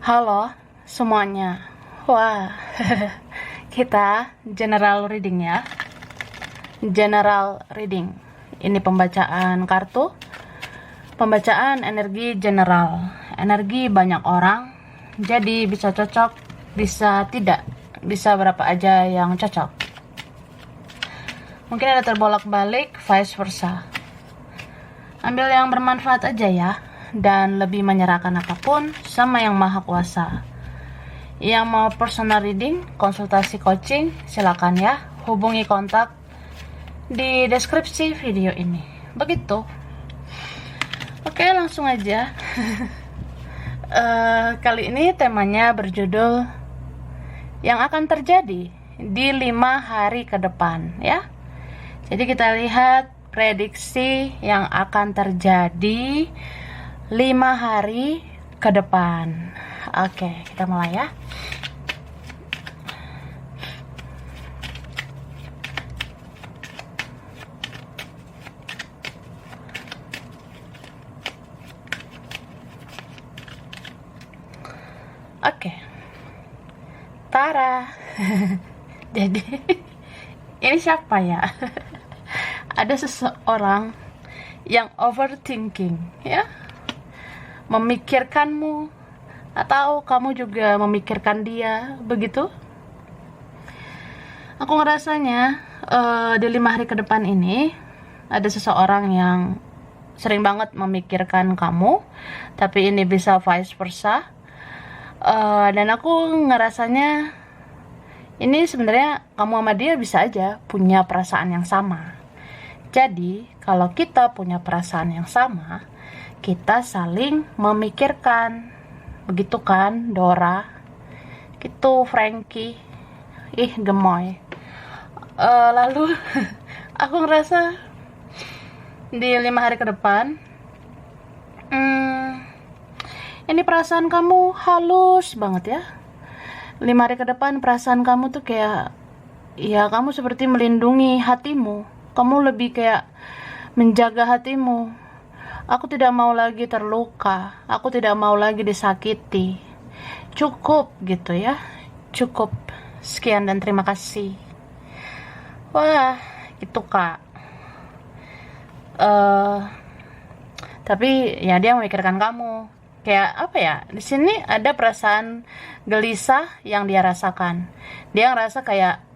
Halo semuanya. Wah, kita general reading ya. General reading. Ini pembacaan kartu. Pembacaan energi general. Energi banyak orang. Jadi bisa cocok, bisa tidak. Bisa berapa aja yang cocok. Mungkin ada terbolak-balik, vice versa. Ambil yang bermanfaat aja ya. Dan lebih menyerahkan apapun sama yang maha kuasa. Yang mau personal reading, konsultasi coaching, silakan ya, hubungi kontak di deskripsi video ini. Begitu. Oke, langsung aja. Kali ini temanya berjudul yang akan terjadi di 5 hari ke depan ya. Jadi kita lihat prediksi yang akan terjadi 5 hari ke depan. Oke, kita mulai ya. Oke. Tara. Jadi ini siapa ya? Ada seseorang yang overthinking ya. Memikirkanmu, atau kamu juga memikirkan dia, begitu? Aku ngerasanya di 5 hari ke depan ini ada seseorang yang sering banget memikirkan kamu, tapi ini bisa vice versa. Dan aku ngerasanya ini sebenarnya kamu sama dia bisa aja punya perasaan yang sama. Jadi kalau kita punya perasaan yang sama, kita saling memikirkan, begitu kan Dora, gitu Frankie, gemoy. Lalu aku ngerasa di 5 hari ke depan, ini perasaan kamu halus banget ya. 5 hari ke depan perasaan kamu tuh kayak, ya kamu seperti melindungi hatimu, kamu lebih kayak menjaga hatimu. Aku tidak mau lagi terluka, aku tidak mau lagi disakiti. Cukup gitu ya, cukup. Sekian dan terima kasih. Wah, gitu kak. Tapi ya dia memikirkan kamu. Kayak apa ya? Di sini ada perasaan gelisah yang dia rasakan. Dia ngerasa kayak,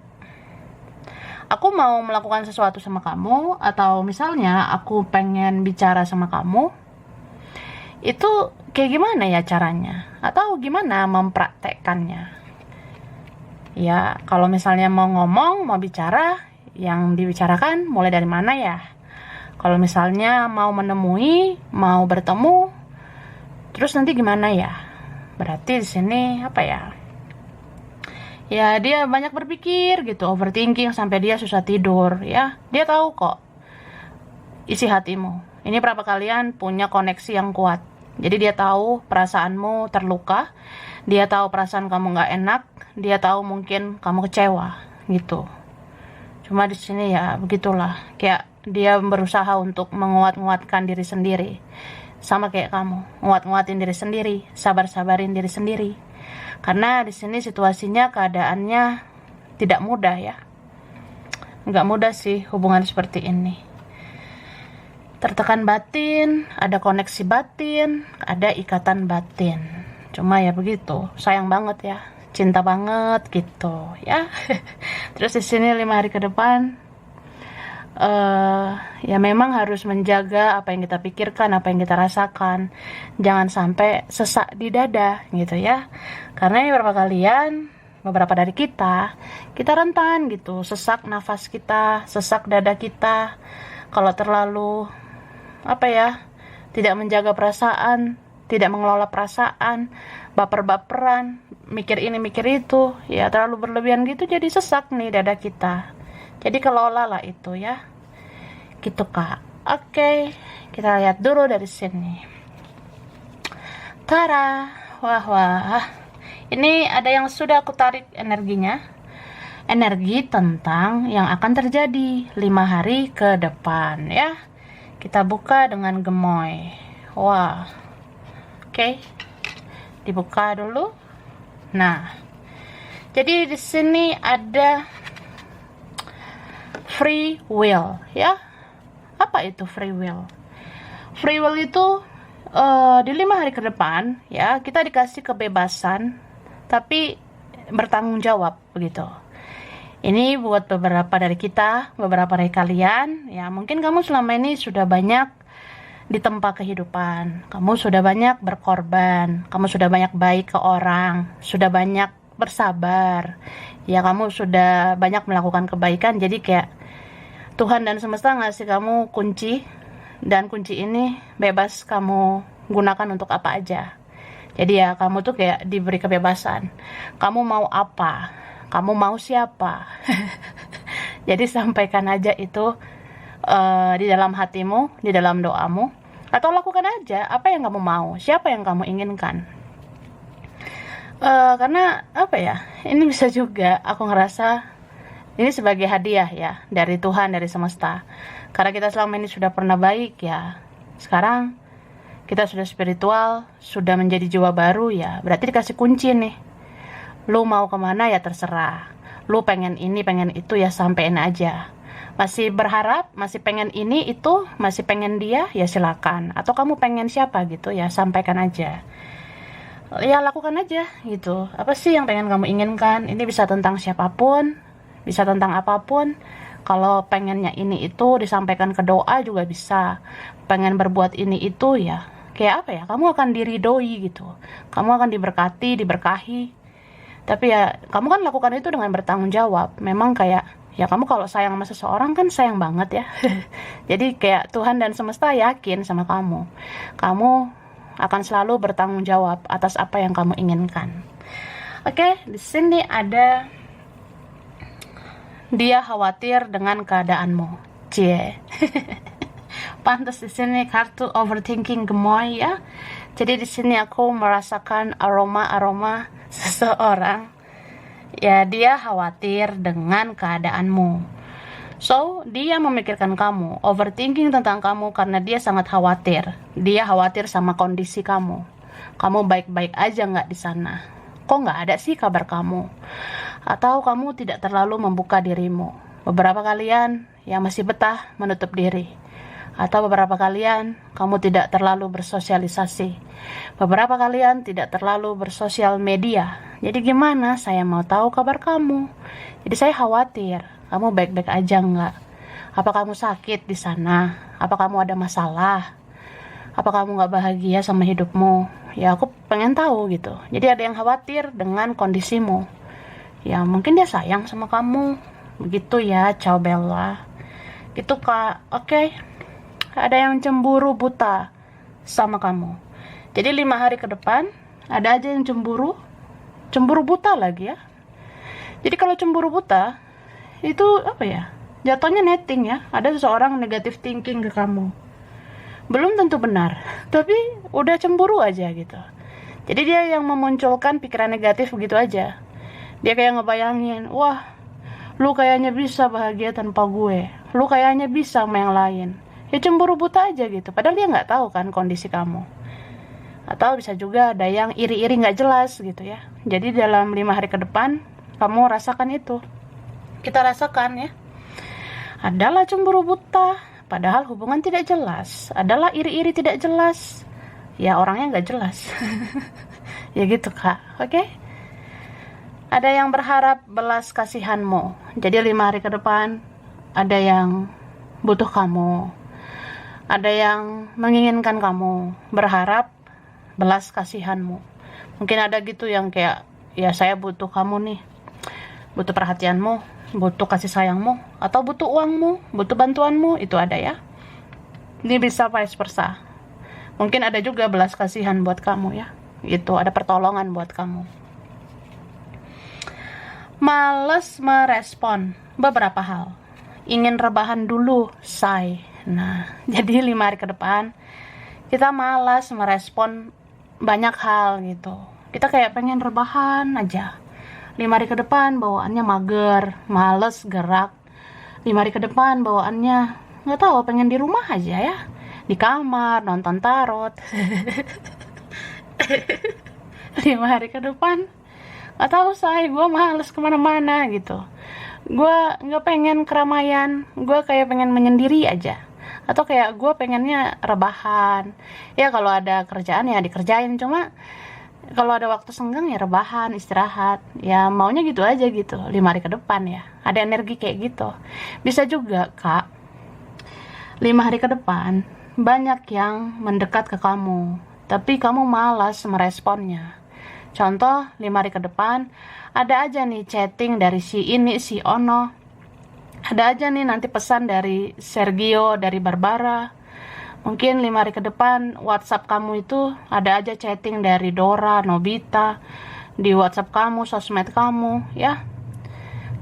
aku mau melakukan sesuatu sama kamu, atau misalnya aku pengen bicara sama kamu, itu kayak gimana ya caranya, atau gimana mempraktekkannya ya. Kalau misalnya mau ngomong, mau bicara, yang dibicarakan mulai dari mana ya. Kalau misalnya mau menemui, mau bertemu, terus nanti gimana ya. Berarti di sini apa ya, ya dia banyak berpikir gitu, overthinking sampai dia susah tidur ya. Dia tahu kok isi hatimu. Ini berapa kalian punya koneksi yang kuat. Jadi dia tahu perasaanmu terluka, dia tahu perasaan kamu nggak enak, dia tahu mungkin kamu kecewa gitu. Cuma di sini ya begitulah, kayak dia berusaha untuk menguat-nguatkan diri sendiri, sama kayak kamu, nguat-nguatin diri sendiri, sabar-sabarin diri sendiri. Karena di sini situasinya, keadaannya tidak mudah ya. Nggak mudah sih hubungan seperti ini. Tertekan batin, ada koneksi batin, ada ikatan batin. Cuma ya begitu, sayang banget ya, cinta banget gitu ya. Terus di sini 5 hari ke depan, ya memang harus menjaga apa yang kita pikirkan, apa yang kita rasakan. Jangan sampai sesak di dada gitu ya. Karena beberapa dari kita rentan gitu, sesak nafas kita, sesak dada kita. Kalau terlalu apa ya, tidak menjaga perasaan, tidak mengelola perasaan, baper-baperan, mikir ini mikir itu, ya terlalu berlebihan gitu, jadi sesak nih dada kita. Jadi kelolalah itu ya. Gitu kak. Oke, kita lihat dulu dari sini. Tara. Wah. Ini ada yang sudah aku tarik energinya. Energi tentang yang akan terjadi 5 hari ke depan ya. Kita buka dengan gemoy. Wah. Oke. dibuka dulu. Nah, jadi di sini ada free will ya. Apa itu free will? Free will itu di 5 hari ke depan ya, kita dikasih kebebasan tapi bertanggung jawab begitu. Ini buat beberapa dari kita, beberapa dari kalian ya, mungkin kamu selama ini sudah banyak ditempa kehidupan, kamu sudah banyak berkorban, kamu sudah banyak baik ke orang, sudah banyak bersabar ya, kamu sudah banyak melakukan kebaikan. Jadi kayak Tuhan dan semesta ngasih kamu kunci, dan kunci ini bebas kamu gunakan untuk apa aja. Jadi ya kamu tuh kayak diberi kebebasan, kamu mau apa, kamu mau siapa. Jadi sampaikan aja itu di dalam hatimu, di dalam doamu, atau lakukan aja apa yang kamu mau, siapa yang kamu inginkan. Karena apa ya, ini bisa juga aku ngerasa ini sebagai hadiah ya dari Tuhan, dari semesta. Karena kita selama ini sudah pernah baik ya, sekarang kita sudah spiritual, sudah menjadi jiwa baru ya, berarti dikasih kunci nih. Lu mau kemana ya terserah, lu pengen ini pengen itu ya sampein aja. Masih berharap, masih pengen ini itu, masih pengen dia ya silakan. Atau kamu pengen siapa gitu ya, sampaikan aja ya, lakukan aja gitu. Apa sih yang pengen kamu inginkan? Ini bisa tentang siapapun, bisa tentang apapun. Kalau pengennya ini itu disampaikan ke doa juga bisa. Pengen berbuat ini itu ya, kayak apa ya, kamu akan diridhoi gitu, kamu akan diberkati, diberkahi. Tapi ya kamu kan lakukan itu dengan bertanggung jawab. Memang kayak ya, kamu kalau sayang sama seseorang kan sayang banget ya. Jadi kayak Tuhan dan semesta yakin sama kamu, kamu akan selalu bertanggung jawab atas apa yang kamu inginkan. Oke, di sini ada dia khawatir dengan keadaanmu. Cie. Pantas di sini kartu overthinking gemoy ya. Jadi di sini aku merasakan aroma seseorang. Ya, dia khawatir dengan keadaanmu. So, dia memikirkan kamu, overthinking tentang kamu karena dia sangat khawatir. Dia khawatir sama kondisi kamu. Kamu baik-baik aja nggak di sana? Kok nggak ada sih kabar kamu? Atau kamu tidak terlalu membuka dirimu? Beberapa kalian yang masih betah menutup diri. Atau beberapa kalian kamu tidak terlalu bersosialisasi. Beberapa kalian tidak terlalu bersosial media. Jadi gimana saya mau tahu kabar kamu? Jadi saya khawatir, kamu baik-baik aja nggak? Apa kamu sakit di sana? Apa kamu ada masalah? Apa kamu nggak bahagia sama hidupmu? Ya aku pengen tahu gitu. Jadi ada yang khawatir dengan kondisimu. Ya mungkin dia sayang sama kamu. Begitu ya, ciao Bella. Gitu Kak. Oke. Ada yang cemburu buta sama kamu. Jadi 5 hari ke depan ada aja yang cemburu buta lagi ya. Jadi kalau cemburu buta itu apa ya, jatuhnya netting ya. Ada seseorang negative thinking ke kamu, belum tentu benar, tapi udah cemburu aja gitu. Jadi dia yang memunculkan pikiran negatif begitu aja. Dia kayak ngebayangin, wah lu kayaknya bisa bahagia tanpa gue, lu kayaknya bisa sama yang lain. Ya cemburu buta aja gitu, padahal dia nggak tahu kan kondisi kamu. Atau bisa juga ada yang iri-iri nggak jelas gitu ya. Jadi dalam 5 hari ke depan kamu rasakan itu, kita rasakan ya. Adalah cemburu buta, padahal hubungan tidak jelas. Adalah iri-iri tidak jelas, ya orangnya nggak jelas. Ya gitu Kak, oke? Ada yang berharap belas kasihanmu. Jadi 5 hari ke depan ada yang butuh kamu, ada yang menginginkan kamu, berharap belas kasihanmu. Mungkin ada gitu yang kayak, ya saya butuh kamu nih, butuh perhatianmu, butuh kasih sayangmu, atau butuh uangmu, butuh bantuanmu, itu ada ya. Ini bisa vice versa. Mungkin ada juga belas kasihan buat kamu ya. Itu ada pertolongan buat kamu. Males merespon beberapa hal. Ingin rebahan dulu, say. Nah, jadi 5 hari ke depan kita malas merespon banyak hal gitu. Kita kayak pengen rebahan aja. 5 hari ke depan bawaannya mager, males gerak. 5 hari ke depan bawaannya nggak tahu, pengen di rumah aja ya, di kamar nonton tarot. 5 5 hari ke depan nggak tahu say, gue males kemana-mana gitu. Gue nggak pengen keramaian, gue kayak pengen menyendiri aja, atau kayak gue pengennya rebahan. Ya kalau ada kerjaan ya dikerjain, cuma kalau ada waktu senggang ya rebahan, istirahat. Ya maunya gitu aja gitu, 5 hari ke depan ya. Ada energi kayak gitu. Bisa juga kak, 5 hari ke depan banyak yang mendekat ke kamu, tapi kamu malas meresponnya. Contoh, 5 hari ke depan ada aja nih chatting dari si ini, si Ono. Ada aja nih nanti pesan dari Sergio, dari Barbara. Mungkin 5 hari ke depan WhatsApp kamu itu ada aja chatting dari Dora, Nobita. Di WhatsApp kamu, sosmed kamu, ya.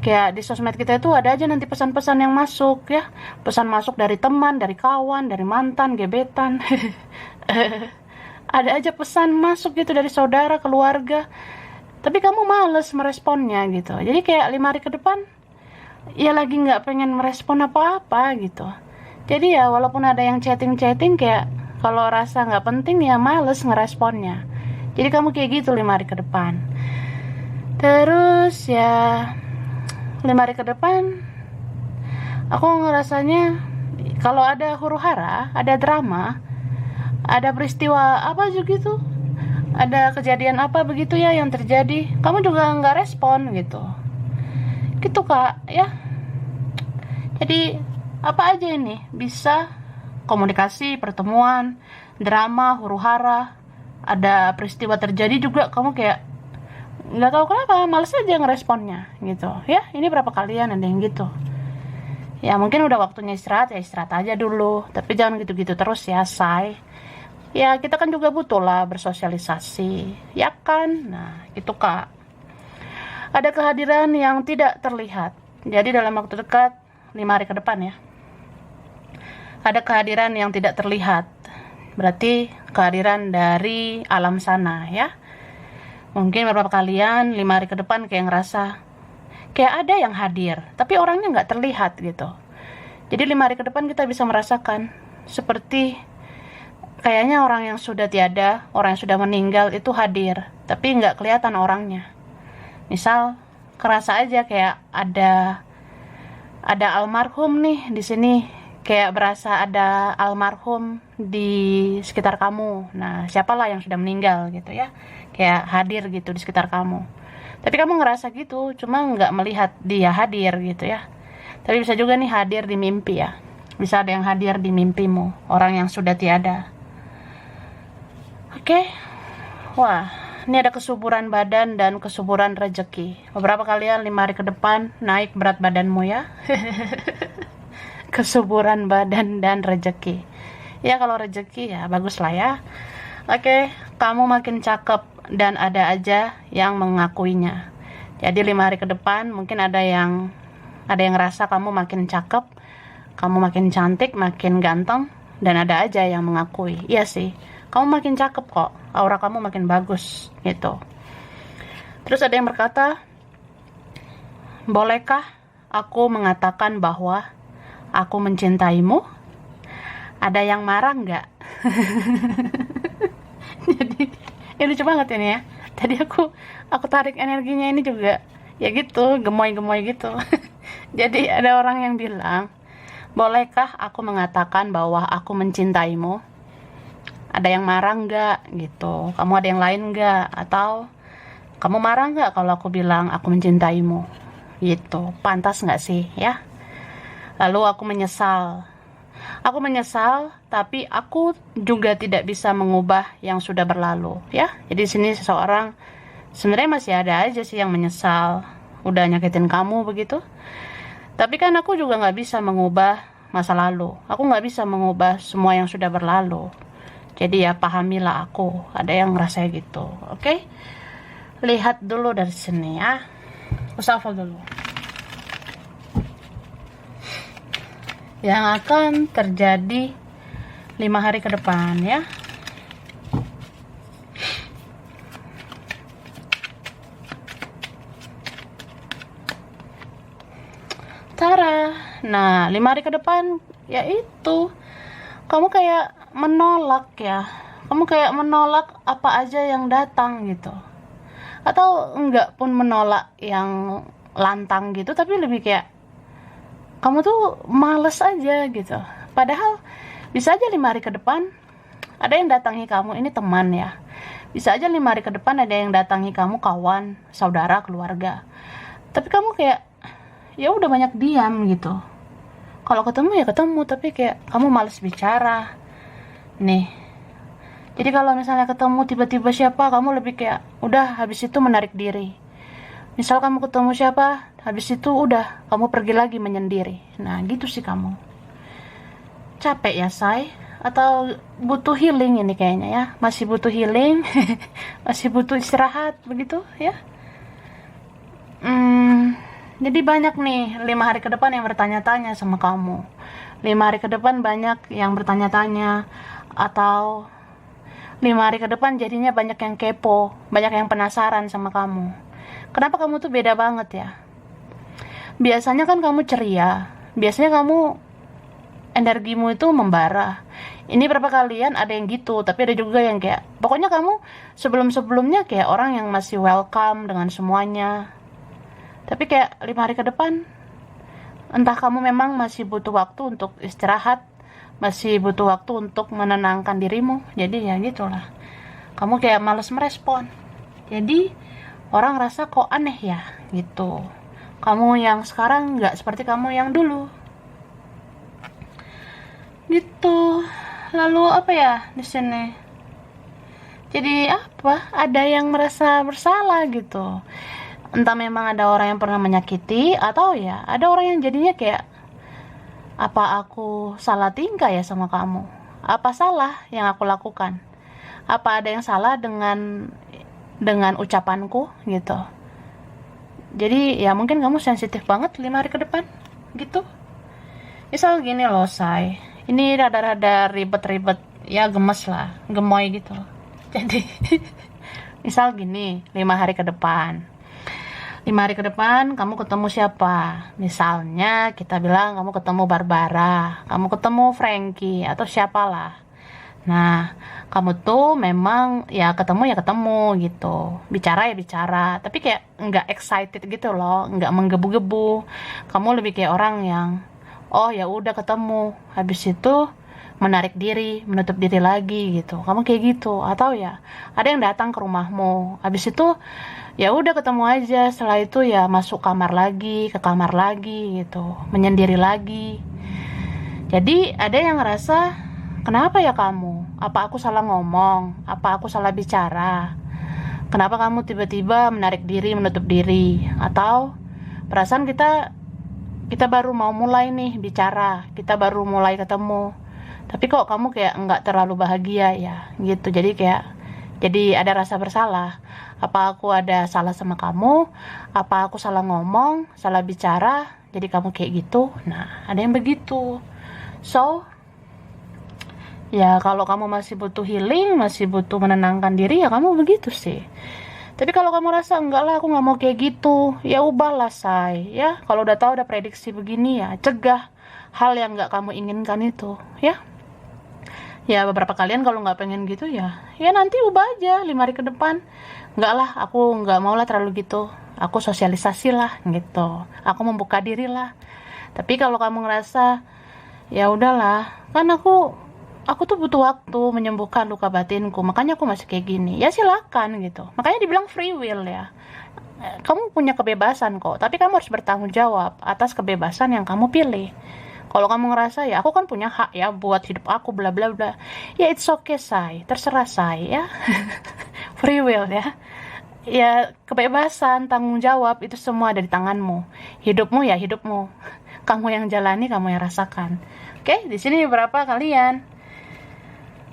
Kayak di sosmed kita itu ada aja nanti pesan-pesan yang masuk, ya. Pesan masuk dari teman, dari kawan, dari mantan, gebetan. Ada aja pesan masuk gitu dari saudara, keluarga. Tapi kamu males meresponnya gitu. Jadi kayak 5 hari ke depan ya lagi nggak pengen merespon apa-apa gitu. Jadi ya walaupun ada yang chatting-chatting, kayak kalau rasa nggak penting ya males ngeresponnya. Jadi kamu kayak gitu 5 hari ke depan. Terus ya 5 hari ke depan aku ngerasanya kalau ada huru-hara, ada drama, ada peristiwa apa juga gitu, ada kejadian apa begitu ya yang terjadi, kamu juga nggak respon gitu kak ya. Jadi apa aja ini bisa komunikasi, pertemuan, drama, huru-hara, ada peristiwa terjadi juga, kamu kayak nggak tahu kenapa males aja ngeresponnya gitu ya. Ini berapa kalian ada yang gitu ya. Mungkin udah waktunya istirahat ya istirahat aja dulu, tapi jangan gitu-gitu terus ya say. Ya kita kan juga butuh lah bersosialisasi, ya kan? Nah itu kak. Ada kehadiran yang tidak terlihat. Jadi dalam waktu dekat 5 hari ke depan ya, ada kehadiran yang tidak terlihat. Berarti kehadiran dari alam sana ya. Mungkin beberapa kalian 5 hari ke depan kayak ngerasa kayak ada yang hadir, tapi orangnya nggak terlihat gitu. Jadi 5 hari ke depan kita bisa merasakan seperti kayaknya orang yang sudah tiada, orang yang sudah meninggal itu hadir, tapi nggak kelihatan orangnya. Misal, kerasa aja kayak ada almarhum nih di sini, kayak berasa ada almarhum di sekitar kamu. Nah, siapalah yang sudah meninggal gitu ya, kayak hadir gitu di sekitar kamu. Tapi kamu ngerasa gitu, cuma nggak melihat dia hadir gitu ya. Tapi bisa juga nih hadir di mimpi ya. Bisa ada yang hadir di mimpimu, orang yang sudah tiada. Oke. Wah, ini ada kesuburan badan dan kesuburan rezeki. Beberapa kalian 5 hari ke depan naik berat badanmu ya. Kesuburan badan dan rezeki. Ya kalau rezeki ya bagus lah ya. Oke, kamu makin cakep dan ada aja yang mengakuinya. Jadi 5 hari ke depan mungkin ada yang ngerasa kamu makin cakep, kamu makin cantik, makin ganteng, dan ada aja yang mengakui. Iya sih, kamu makin cakep kok, aura kamu makin bagus gitu. Terus ada yang berkata, bolehkah aku mengatakan bahwa aku mencintaimu? Ada yang marah nggak? Jadi ini lucu banget ini ya. Tadi aku tarik energinya ini juga ya gitu, gemoy-gemoy gitu. Jadi ada orang yang bilang, bolehkah aku mengatakan bahwa aku mencintaimu? Ada yang marah nggak gitu? Kamu ada yang lain nggak? Atau kamu marah nggak kalau aku bilang aku mencintaimu? Gitu, pantas nggak sih ya? Lalu aku menyesal. Aku menyesal, tapi aku juga tidak bisa mengubah yang sudah berlalu ya. Jadi di sini seseorang sebenarnya masih ada aja sih yang menyesal udah nyakitin kamu begitu. Tapi kan aku juga nggak bisa mengubah masa lalu. Aku nggak bisa mengubah semua yang sudah berlalu. Jadi ya pahamilah aku. Ada yang ngerasa gitu, oke? Lihat dulu dari sini ya. Usafal dulu. Yang akan terjadi 5 hari ke depan ya. Tara. Nah, 5 hari ke depan yaitu kamu kayak menolak ya. Kamu kayak menolak apa aja yang datang gitu. atau enggak pun menolak yang lantang gitu, tapi lebih kayak kamu tuh males aja gitu. Padahal bisa aja 5 hari ke depan ada yang datangi kamu, ini teman ya. Bisa aja 5 hari ke depan ada yang datangi kamu, kawan, saudara, keluarga. Tapi kamu kayak ya udah banyak diam gitu. Kalau ketemu ya ketemu, tapi kayak kamu males bicara. Nih. Jadi kalau misalnya ketemu tiba-tiba siapa, kamu lebih kayak udah habis itu menarik diri. Misal kamu ketemu siapa, habis itu udah kamu pergi lagi menyendiri. Nah, gitu sih kamu. Capek ya, Say? Atau butuh healing ini kayaknya ya? Masih butuh healing? Masih butuh istirahat begitu ya? Jadi banyak nih 5 hari ke depan yang bertanya-tanya sama kamu. 5 hari ke depan banyak yang bertanya-tanya, atau 5 hari ke depan jadinya banyak yang kepo, banyak yang penasaran sama kamu. Kenapa kamu tuh beda banget ya? Biasanya kan kamu ceria, biasanya kamu energimu itu membara. Ini berapa kalian ada yang gitu, tapi ada juga yang kayak pokoknya kamu sebelum-sebelumnya kayak orang yang masih welcome dengan semuanya. Tapi kayak 5 hari ke depan, entah kamu memang masih butuh waktu untuk istirahat, masih butuh waktu untuk menenangkan dirimu. Jadi ya gitulah. Kamu kayak males merespon. Jadi orang rasa kok aneh ya gitu. Kamu yang sekarang nggak seperti kamu yang dulu. Gitu. Lalu apa ya di sini? Jadi apa? Ada yang merasa bersalah gitu. Entah memang ada orang yang pernah menyakiti, atau ya ada orang yang jadinya kayak apa aku salah tingkah ya sama kamu? Apa salah yang aku lakukan? Apa ada yang salah dengan ucapanku gitu? Jadi ya mungkin kamu sensitif banget 5 hari ke depan gitu. Misal gini loh, Say. Ini rada-rada ribet-ribet, ya gemes lah, gemoy gitu. Jadi misal gini, 5 hari ke depan. 5 hari ke depan kamu ketemu siapa? Misalnya kita bilang kamu ketemu Barbara, kamu ketemu Frankie, atau siapalah. Nah, kamu tuh memang ya ketemu gitu. Bicara ya bicara, tapi kayak nggak excited gitu loh, nggak menggebu-gebu. Kamu lebih kayak orang yang oh ya udah ketemu, habis itu menarik diri, menutup diri lagi gitu. Kamu kayak gitu. Atau ya ada yang datang ke rumahmu, habis itu ya udah ketemu aja, setelah itu ya masuk kamar lagi, ke kamar lagi gitu, menyendiri lagi. Jadi ada yang ngerasa kenapa ya kamu? Apa aku salah ngomong? Apa aku salah bicara? Kenapa kamu tiba-tiba menarik diri, menutup diri? Atau perasaan kita baru mau mulai nih bicara, kita baru mulai ketemu, tapi kok kamu kayak nggak terlalu bahagia ya gitu. Jadi ada rasa bersalah. Apa aku ada salah sama kamu? Apa aku salah ngomong, salah bicara, jadi kamu kayak gitu? Nah, ada yang begitu. So, ya kalau kamu masih butuh healing, masih butuh menenangkan diri, ya kamu begitu sih. Tapi kalau kamu rasa enggak lah, aku nggak mau kayak gitu, ya ubahlah, Say. Ya, kalau udah tahu udah prediksi begini, ya cegah hal yang nggak kamu inginkan itu, ya. Ya beberapa kalian kalau nggak pengen gitu ya nanti ubah aja 5 hari ke depan. Nggak lah, aku nggak mau lah terlalu gitu. Aku sosialisasi lah gitu. Aku membuka diri lah. Tapi kalau kamu ngerasa ya udahlah, kan aku tuh butuh waktu menyembuhkan luka batinku, makanya aku masih kayak gini. Ya silakan gitu. Makanya dibilang free will ya. Kamu punya kebebasan kok, tapi kamu harus bertanggung jawab atas kebebasan yang kamu pilih. Kalau kamu ngerasa ya aku kan punya hak ya buat hidup aku bla bla bla, ya it's okay, Say, terserah, Say, ya. Free will ya. Ya kebebasan, tanggung jawab itu semua ada di tanganmu. Hidupmu ya hidupmu. Kamu yang jalani, kamu yang rasakan. Oke, di sini berapa kalian?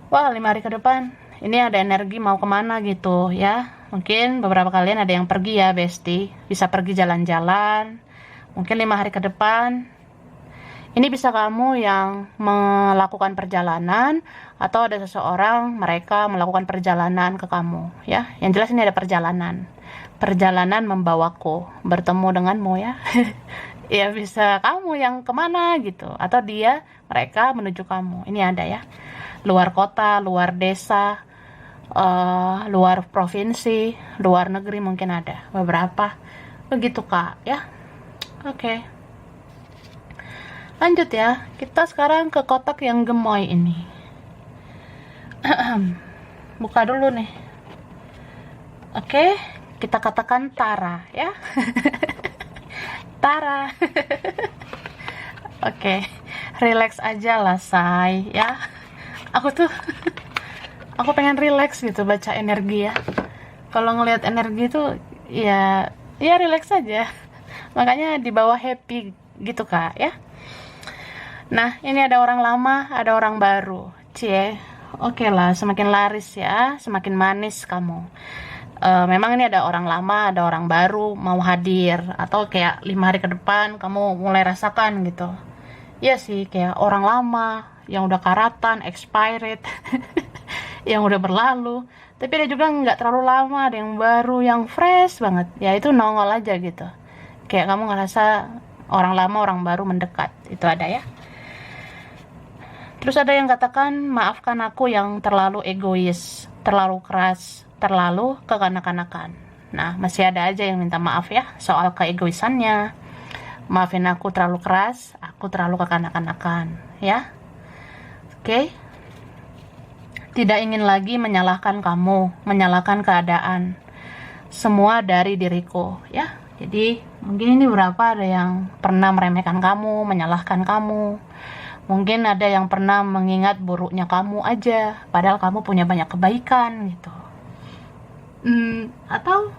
Wah, 5 hari ke depan ini ada energi mau kemana gitu ya. Mungkin beberapa kalian ada yang pergi ya, Besti. Bisa pergi jalan-jalan. Mungkin 5 hari ke depan ini bisa kamu yang melakukan perjalanan, atau ada seseorang mereka melakukan perjalanan ke kamu ya. Yang jelas ini ada perjalanan membawaku bertemu denganmu ya. Ya bisa kamu yang kemana gitu, atau mereka menuju kamu. Ini ada ya, luar kota, luar desa, luar provinsi, luar negeri mungkin ada beberapa. Begitu Kak ya. Oke. Lanjut ya. Kita sekarang ke kotak yang gemoy ini. Buka dulu nih. Oke, kita katakan Tara ya. Tara. Oke, relax aja lah say ya. Aku pengen relax gitu baca energi ya. Kalau ngelihat energi tuh ya relax aja. Makanya di bawah happy gitu Kak ya. Nah, ini ada orang lama, ada orang baru. Cie. Oke lah, semakin laris ya, semakin manis kamu. Memang ini ada orang lama, ada orang baru mau hadir, atau kayak 5 hari ke depan kamu mulai rasakan gitu. Iya sih, kayak orang lama yang udah karatan, expired, yang udah berlalu. Tapi ada juga nggak terlalu lama, ada yang baru, yang fresh banget. Ya itu nongol aja gitu. Kayak kamu ngerasa orang lama, orang baru mendekat. Itu ada ya. Terus ada yang katakan, maafkan aku yang terlalu egois, terlalu keras, terlalu kekanak-kanakan. Nah, masih ada aja yang minta maaf ya soal keegoisannya. Maafin aku terlalu keras, aku terlalu kekanak-kanakan, ya. Oke. Tidak ingin lagi menyalahkan kamu, menyalahkan keadaan. Semua dari diriku, ya. Jadi, mungkin ini beberapa ada yang pernah meremehkan kamu, menyalahkan kamu. Mungkin ada yang pernah mengingat buruknya kamu aja, padahal kamu punya banyak kebaikan gitu. Atau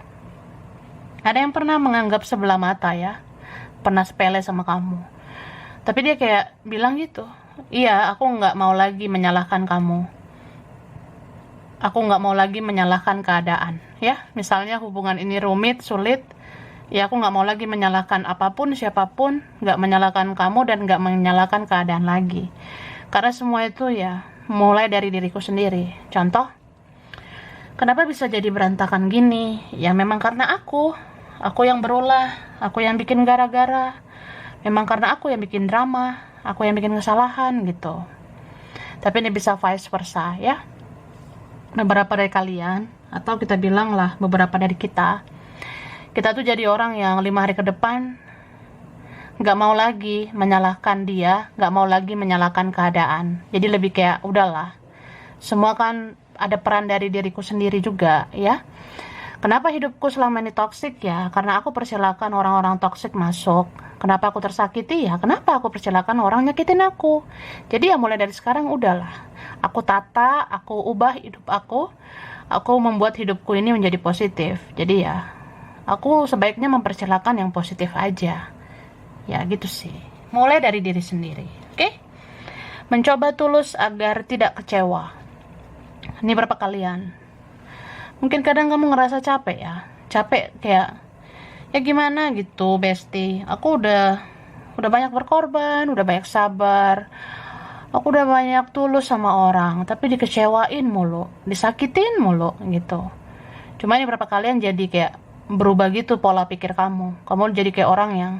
ada yang pernah menganggap sebelah mata ya, pernah sepele sama kamu. Tapi dia kayak bilang gitu, iya aku nggak mau lagi menyalahkan kamu. Aku nggak mau lagi menyalahkan keadaan. Ya, misalnya hubungan ini rumit, sulit, ya aku nggak mau lagi menyalahkan apapun, siapapun, nggak menyalahkan kamu dan nggak menyalahkan keadaan lagi. Karena semua itu ya mulai dari diriku sendiri. Contoh, kenapa bisa jadi berantakan gini? Ya memang karena aku yang berulah, aku yang bikin gara-gara. Memang karena aku yang bikin drama, aku yang bikin kesalahan gitu. Tapi ini bisa vice versa ya. Beberapa dari kalian, atau kita bilang lah beberapa dari kita tuh jadi orang yang 5 hari ke depan gak mau lagi menyalahkan dia, gak mau lagi menyalahkan keadaan. Jadi lebih kayak udahlah, semua kan ada peran dari diriku sendiri juga ya. Kenapa hidupku selama ini toksik ya? Karena aku persilakan orang-orang toksik masuk. Kenapa aku tersakiti ya? Kenapa aku persilakan orang nyakitin aku? Jadi ya mulai dari sekarang udahlah, aku tata, aku ubah hidup aku membuat hidupku ini menjadi positif. Jadi ya aku sebaiknya mempersilahkan yang positif aja. Ya gitu sih. Mulai dari diri sendiri. Oke? Mencoba tulus agar tidak kecewa. Ini berapa kalian? Mungkin kadang kamu ngerasa capek ya. Capek kayak ya gimana gitu, Besti. Aku udah banyak berkorban, udah banyak sabar. Aku udah banyak tulus sama orang, tapi dikecewain mulu, disakitin mulu gitu. Cuma ini berapa kalian jadi kayak berubah gitu pola pikir kamu. Kamu jadi kayak orang yang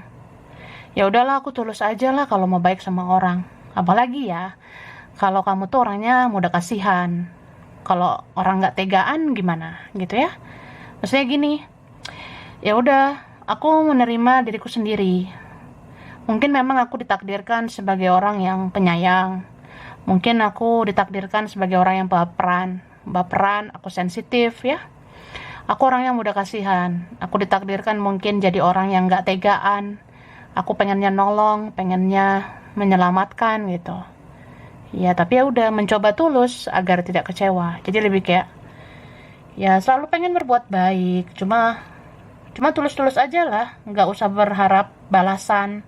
ya udahlah aku tulus aja lah kalau mau baik sama orang. Apalagi ya kalau kamu tuh orangnya mudah kasihan. Kalau orang nggak tegaan gimana gitu ya. Maksudnya gini, ya udah aku menerima diriku sendiri. Mungkin memang aku ditakdirkan sebagai orang yang penyayang. Mungkin aku ditakdirkan sebagai orang yang baperan, aku sensitif ya. Aku orang yang mudah kasihan. Aku ditakdirkan mungkin jadi orang yang gak tegaan. Aku pengennya nolong, pengennya menyelamatkan gitu. Ya tapi ya udah mencoba tulus agar tidak kecewa. Jadi lebih kayak ya selalu pengen berbuat baik. Cuma tulus-tulus aja lah. Gak usah berharap balasan.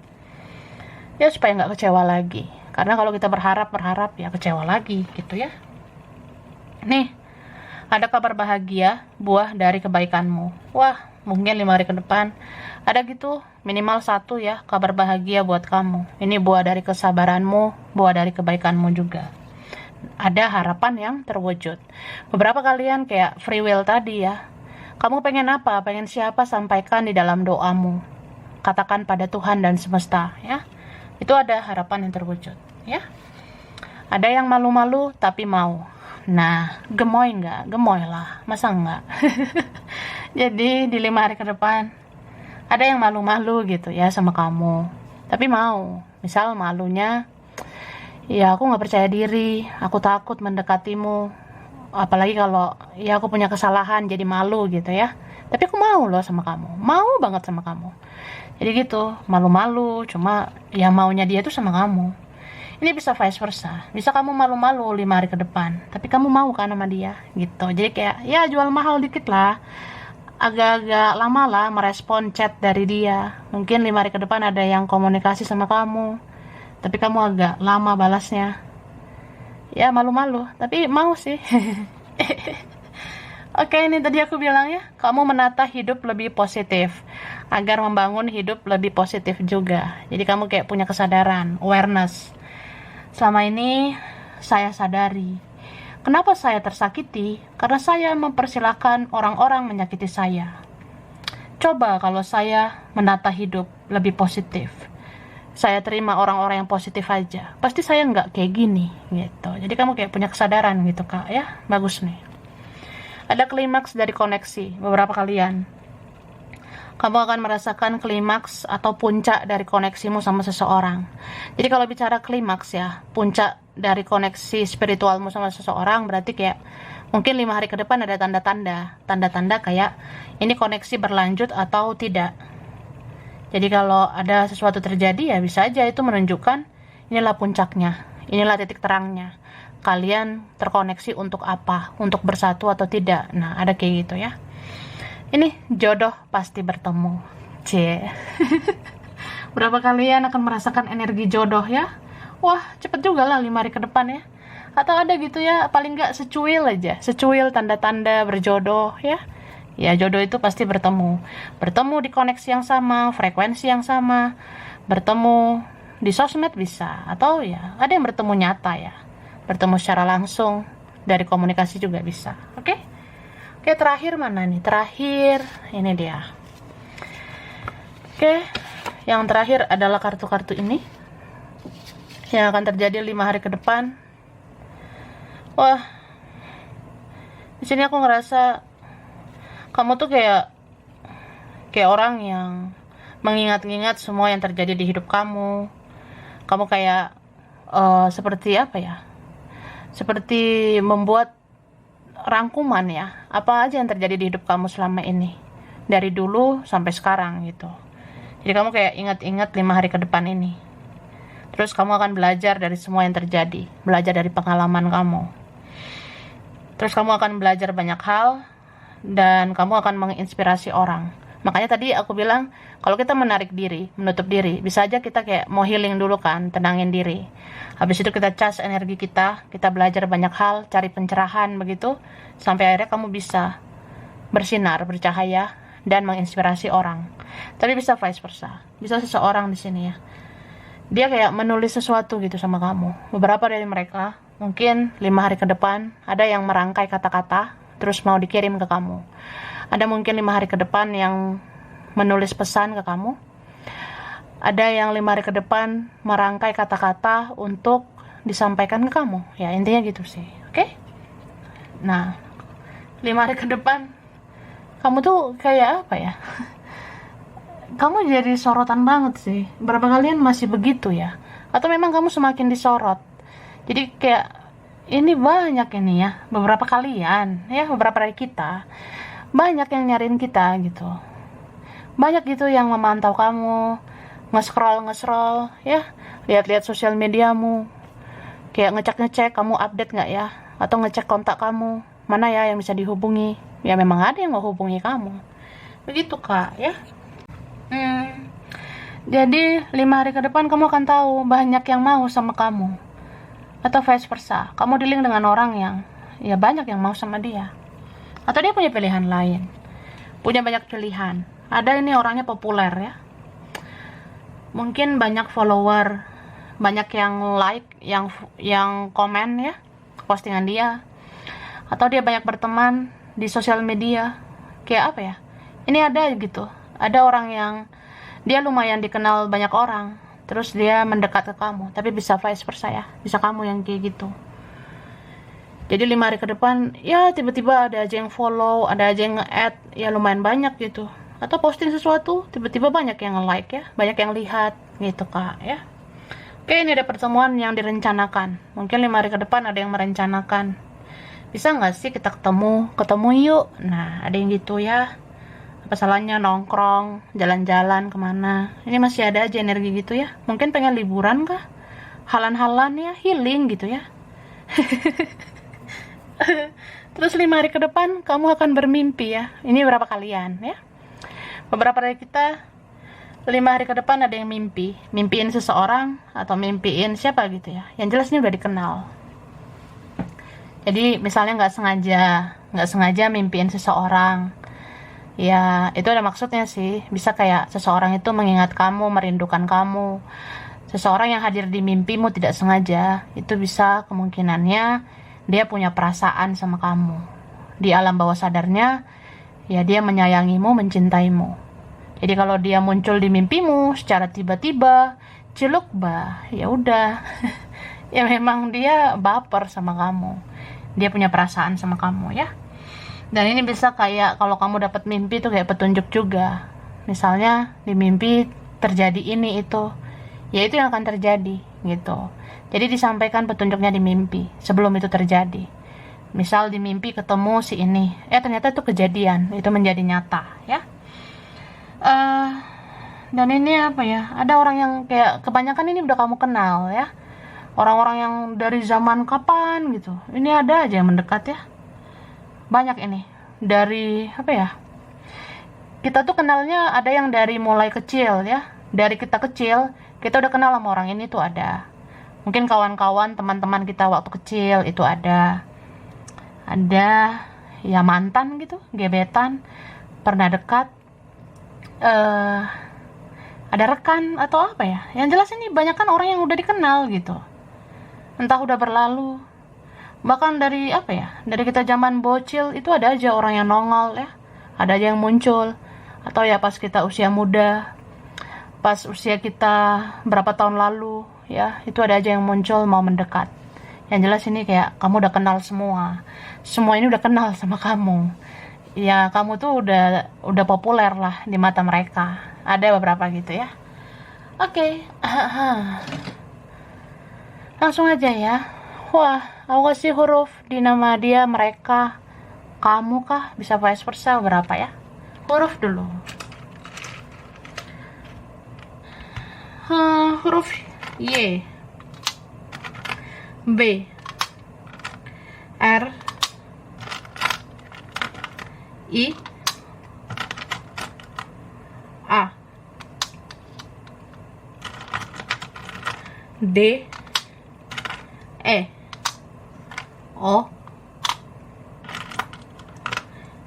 Ya supaya gak kecewa lagi. Karena kalau kita berharap ya kecewa lagi gitu ya. Nih, ada kabar bahagia, buah dari kebaikanmu. Wah, mungkin 5 hari ke depan ada gitu, minimal 1 ya kabar bahagia buat kamu. Ini buah dari kesabaranmu, buah dari kebaikanmu juga. Ada harapan yang terwujud. Beberapa kalian kayak free will tadi ya. Kamu pengen apa? Pengen siapa? Sampaikan di dalam doamu. Katakan pada Tuhan dan semesta ya. Itu ada harapan yang terwujud ya. Ada yang malu-malu tapi mau. Nah, gemoy nggak? Gemoy lah, masa nggak? Jadi di 5 hari ke depan ada yang malu-malu gitu ya sama kamu, tapi mau, misal malunya, ya aku nggak percaya diri, aku takut mendekatimu, apalagi kalau ya aku punya kesalahan jadi malu gitu ya, tapi aku mau loh sama kamu, mau banget sama kamu. Jadi gitu, malu-malu, cuma ya maunya dia tuh sama kamu. Ini bisa vice versa, bisa kamu malu-malu 5 hari ke depan, tapi kamu mau kan sama dia gitu. Jadi kayak ya jual mahal dikit lah, agak-agak lama lah merespon chat dari dia. Mungkin 5 hari ke depan ada yang komunikasi sama kamu, tapi kamu agak lama balasnya. Ya malu-malu, tapi mau sih. Oke, ini tadi aku bilang ya, kamu menata hidup lebih positif agar membangun hidup lebih positif juga. Jadi kamu kayak punya kesadaran, awareness. Selama ini saya sadari, kenapa saya tersakiti? Karena saya mempersilahkan orang-orang menyakiti saya. Coba kalau saya menata hidup lebih positif, saya terima orang-orang yang positif aja, pasti saya nggak kayak gini gitu. Jadi kamu kayak punya kesadaran gitu kak ya, bagus nih. Ada klimaks dari koneksi beberapa kalian. Kamu akan merasakan klimaks atau puncak dari koneksimu sama seseorang. Jadi kalau bicara klimaks ya, puncak dari koneksi spiritualmu sama seseorang, berarti kayak mungkin 5 hari ke depan ada tanda-tanda kayak ini koneksi berlanjut atau tidak. Jadi kalau ada sesuatu terjadi ya bisa aja itu menunjukkan inilah puncaknya, inilah titik terangnya. Kalian terkoneksi untuk apa? Untuk bersatu atau tidak? Nah, ada kayak gitu ya. Ini jodoh pasti bertemu. C. Berapa kalian akan merasakan energi jodoh ya? Wah, cepet juga lah 5 hari ke depan ya. Atau ada gitu ya, paling nggak secuil aja. Secuil tanda-tanda berjodoh ya. Ya, jodoh itu pasti bertemu. Bertemu di koneksi yang sama, frekuensi yang sama. Bertemu di sosmed bisa. Atau ya, ada yang bertemu nyata ya. Bertemu secara langsung, dari komunikasi juga bisa. Oke? Oke, terakhir mana nih? Terakhir, ini dia. Oke, yang terakhir adalah kartu-kartu ini. Yang akan terjadi 5 hari ke depan. Wah, di sini aku ngerasa kamu tuh kayak orang yang mengingat-ingat semua yang terjadi di hidup kamu. Kamu kayak seperti apa ya? Seperti membuat rangkuman ya, apa aja yang terjadi di hidup kamu selama ini, dari dulu sampai sekarang gitu. Jadi kamu kayak ingat-ingat 5 hari ke depan ini. Terus kamu akan belajar dari semua yang terjadi, belajar dari pengalaman kamu. Terus kamu akan belajar banyak hal, dan kamu akan menginspirasi orang. Makanya tadi aku bilang, kalau kita menarik diri, menutup diri, bisa aja kita kayak mau healing dulu kan, tenangin diri. Habis itu kita cas energi kita belajar banyak hal, cari pencerahan begitu, sampai akhirnya kamu bisa bersinar, bercahaya, dan menginspirasi orang. Tapi bisa vice versa, bisa seseorang di sini ya. Dia kayak menulis sesuatu gitu sama kamu. Beberapa dari mereka, mungkin 5 hari ke depan, ada yang merangkai kata-kata, terus mau dikirim ke kamu. Ada mungkin 5 hari ke depan yang menulis pesan ke kamu. Ada yang 5 hari ke depan merangkai kata-kata untuk disampaikan ke kamu. Ya intinya gitu sih. Oke? Nah, 5 hari ke depan kamu tuh kayak apa ya? Kamu jadi sorotan banget sih. Berapa kalian masih begitu ya? Atau memang kamu semakin disorot? Jadi kayak ini banyak ini ya, beberapa kalian ya, beberapa dari kita banyak yang nyariin kita gitu, banyak gitu yang memantau kamu, nge-scroll ya, lihat-lihat sosial mediamu, kayak ngecek kamu update nggak ya, atau ngecek kontak kamu mana ya yang bisa dihubungi. Ya memang ada yang mau hubungi kamu begitu kak ya. Jadi 5 hari ke depan kamu akan tahu banyak yang mau sama kamu, atau vice versa, kamu dealing dengan orang yang ya banyak yang mau sama dia, atau dia punya pilihan lain, punya banyak pilihan. Ada ini orangnya populer ya, mungkin banyak follower, banyak yang like, yang komen ya postingan dia, atau dia banyak berteman di sosial media. Kayak apa ya, ini ada gitu, ada orang yang dia lumayan dikenal banyak orang, terus dia mendekat ke kamu, tapi bisa vice versa ya, bisa kamu yang kayak gitu. Jadi 5 hari ke depan, ya tiba-tiba ada aja yang follow, ada aja yang nge-add, ya lumayan banyak gitu. Atau posting sesuatu, tiba-tiba banyak yang nge-like ya, banyak yang lihat gitu Kak ya. Oke, ini ada pertemuan yang direncanakan. Mungkin 5 hari ke depan ada yang merencanakan. Bisa nggak sih kita ketemu yuk. Nah, ada yang gitu ya. Apa salahnya nongkrong, jalan-jalan kemana. Ini masih ada aja energi gitu ya. Mungkin pengen liburan kah? Halan-halan ya, healing gitu ya. Terus 5 hari ke depan kamu akan bermimpi ya. Ini berapa kalian ya? Beberapa dari kita 5 hari ke depan ada yang mimpiin seseorang atau mimpiin siapa gitu ya. Yang jelas ini udah dikenal. Jadi misalnya nggak sengaja mimpiin seseorang. Ya itu ada maksudnya sih. Bisa kayak seseorang itu mengingat kamu, merindukan kamu. Seseorang yang hadir di mimpimu tidak sengaja, itu bisa kemungkinannya dia punya perasaan sama kamu. Di alam bawah sadarnya, ya dia menyayangimu, mencintaimu. Jadi kalau dia muncul di mimpimu secara tiba-tiba, ciluk ya udah. Ya memang dia baper sama kamu. Dia punya perasaan sama kamu ya. Dan ini bisa kayak kalau kamu dapat mimpi itu kayak petunjuk juga. Misalnya di mimpi terjadi ini itu, ya itu yang akan terjadi gitu. Jadi disampaikan petunjuknya di mimpi sebelum itu terjadi. Misal di mimpi ketemu si ini, ternyata itu kejadian, itu menjadi nyata ya. Dan ini apa ya? Ada orang yang kayak kebanyakan ini udah kamu kenal ya. Orang-orang yang dari zaman kapan gitu. Ini ada aja yang mendekat ya. Banyak ini dari apa ya? Kita tuh kenalnya ada yang dari mulai kecil ya. Dari kita kecil, kita udah kenal sama orang ini tuh ada. Mungkin kawan-kawan, teman-teman kita waktu kecil itu ada ya mantan gitu, gebetan, pernah dekat, ada rekan atau apa ya. Yang jelas ini banyak kan orang yang udah dikenal gitu. Entah udah berlalu. Bahkan dari apa ya, dari kita zaman bocil itu ada aja orang yang nongol ya. Ada aja yang muncul. Atau ya pas kita usia muda, pas usia kita berapa tahun lalu ya, itu ada aja yang muncul mau mendekat. Yang jelas ini kayak kamu udah kenal semua ini udah kenal sama kamu ya. Kamu tuh udah populer lah di mata mereka. Ada beberapa gitu ya. Oke. Langsung aja ya. Wah, aku kasih huruf di nama dia, mereka, kamu kah, bisa vice versa, berapa ya huruf dulu. Huruf Y, B, R, I, A, D, E, O,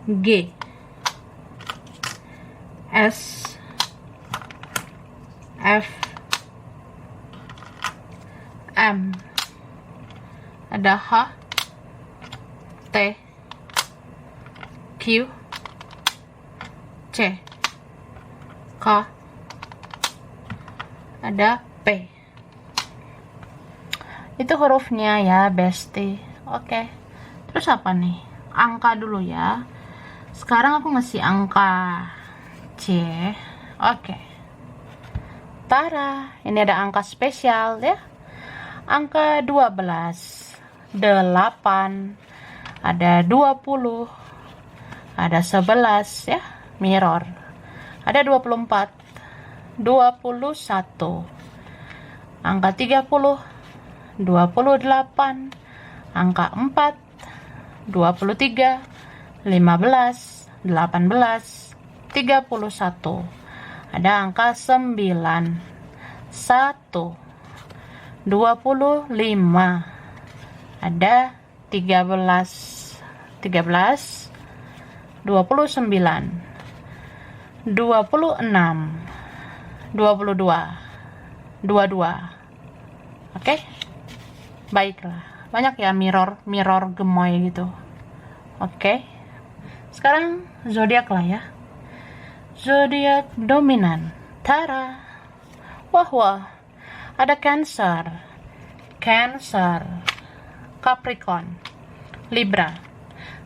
G, S, F, M, ada H, T, Q, C, K, ada P. Itu hurufnya ya, bestie. Oke. Terus apa nih? Angka dulu ya. Sekarang aku ngasih angka C. Oke. Tara, ini ada angka spesial ya. Angka 12, 8, ada 20, ada 11 ya, mirror. Ada 24, 21, angka 30, 28, angka 4, 23, 15, 18, 31. Ada angka 9, 1, 25. Ada 13, 29, 26, 22, 22. Oke? Baiklah. Banyak ya mirror gemoy gitu. Oke. Sekarang zodiak lah ya. Zodiak dominan. Tara. Wah. Ada Cancer, Capricorn, Libra,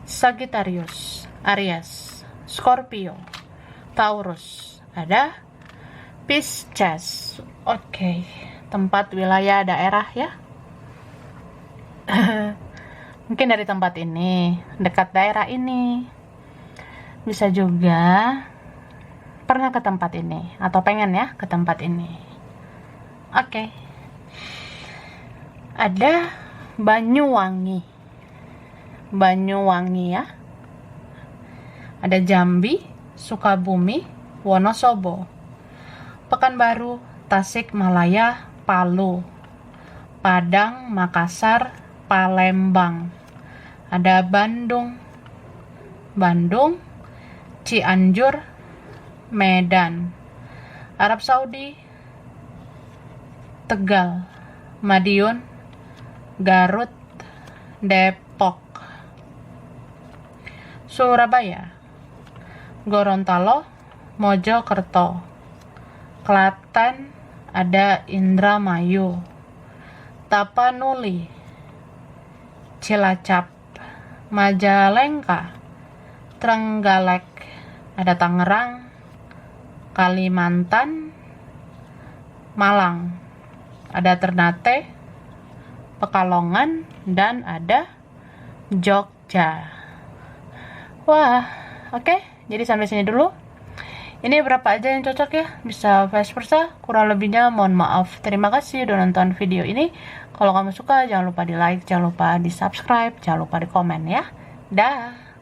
Sagittarius, Aries, Scorpio, Taurus, ada Pisces. Oke, tempat, wilayah, daerah ya. Mungkin dari tempat ini, dekat daerah ini. Bisa juga pernah ke tempat ini atau pengen ya ke tempat ini. Oke. Ada Banyuwangi. Banyuwangi ya. Ada Jambi, Sukabumi, Wonosobo, Pekanbaru, Tasikmalaya, Palu, Padang, Makassar, Palembang. Ada Bandung, Cianjur, Medan, Arab Saudi, Tegal, Madiun, Garut, Depok, Surabaya, Gorontalo, Mojokerto, Klaten, ada Indramayu, Tapanuli, Cilacap, Majalengka, Trenggalek, ada Tangerang, Kalimantan, Malang, ada Ternate, Pekalongan, dan ada Jogja. Wah, oke. Jadi sampai sini dulu. Ini berapa aja yang cocok ya? Bisa vice versa, kurang lebihnya mohon maaf. Terima kasih udah nonton video ini. Kalau kamu suka, jangan lupa di like, jangan lupa di subscribe, jangan lupa di komen ya. Dah.